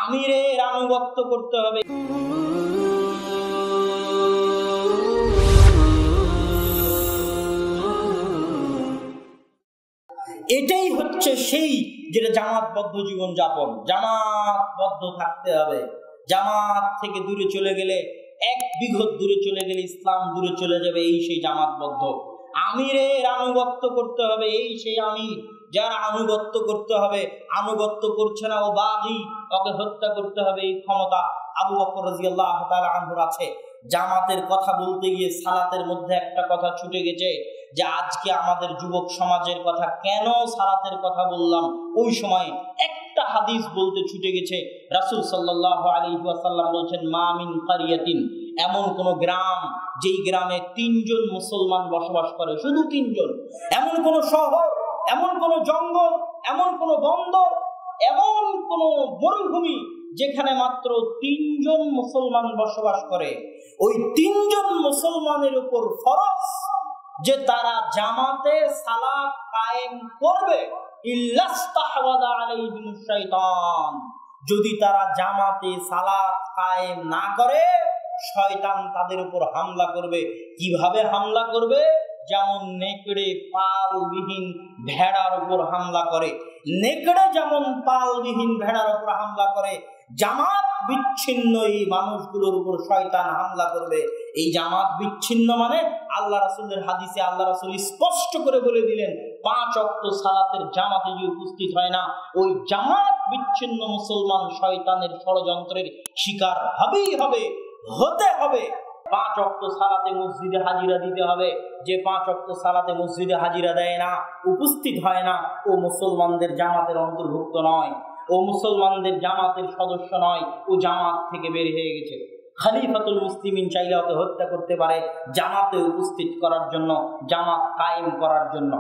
আমিরের আনুগত্য করতে হবে। এটাই হচ্ছে সেই যেটা জামাতবদ্ধ জীবন যাপন। জামাতবদ্ধ থাকতে হবে। জামাত থেকে দূরে চলে গেলে, এক বিঘত দূরে চলে গেলে ইসলাম দূরে চলে যাবে, এই সেই জামাতবদ্ধ। আমিরের আনুগত্য করতে হবে, এই সেই আমির যার আনুগত্য করতে হবে। আনুগত্য করছে না, ও বাগী, ওকে হত্যা করতে হবে, এই ক্ষমতা আবু বকর রাদিয়াল্লাহু তাআলা আনহুর আছে। জামাতের কথা বলতে গিয়ে সালাতের মধ্যে একটা কথা ছুটে গেছে, যে আজকে আমাদের যুবক সমাজের কথা কেন সালাতের কথা বললাম, ওই সময় একটা হাদিস বলতে ছুটে গেছে। রাসূল সাল্লাল্লাহু আলাইহি ওয়াসাল্লাম বলছেন, মা মিন কারিয়াতিন, এমন কোন গ্রাম যেই গ্রামে 3 জন মুসলমান বসবাস করে, শুধু 3 জন, এমন কোন শহর, এমন কোন জঙ্গল, এমন কোন বন্দর, এমন কোন মরুভূমি যেখানে মাত্র 3 জন মুসলমান বসবাস করে, ওই 3 জন মুসলমানের উপর ফরজ যে তারা জামাতে সালাত কায়েম করবে। ইল্লাস্তাহওয়াদা আলাইহিমুশ শাইতান, যদি তারা জামাতে সালাত কায়েম না করে, শয়তান তাদের উপর হামলা করবে। কিভাবে হামলা করবে? যেমন নেকড়ে পালবিহীন ভেড়ার উপর হামলা করে, নেকড়ে যেমন পালবিহীন ভেড়ার উপর হামলা করে, জামাত বিচ্ছিন্ন এই মানুষগুলোর উপর শয়তান হামলা করবে। এই জামাত বিচ্ছিন্ন মানে আল্লাহ রাসূলের হাদিসে আল্লাহ রাসূল স্পষ্ট করে বলে দিলেন, 5 ওয়াক্ত সালাতের জামাতে যে উপস্থিত হয় না, ওই জামাত বিচ্ছিন্ন মুসলমান শয়তানের ষড়যন্ত্রের শিকার হবেই হবে, হতে হবে। 5 ওয়াক্ত সালাতে মসজিদে হাজিরা দিতে হবে। যে 5 ওয়াক্ত সালাতে মসজিদে হাজিরা দেয় না, উপস্থিত হয় না, ও মুসলমানদের জামাতের অন্তর্ভুক্ত নয়, ও মুসলমানদের জামাতের সদস্য নয়, ও জামাত থেকে বের হয়ে গেছে। খলিফাতুল মুসলিমিন চাইলে ওকে হত্যা করতে পারে জামাতে উপস্থিত করার জন্য, জামাত কায়েম করার জন্য।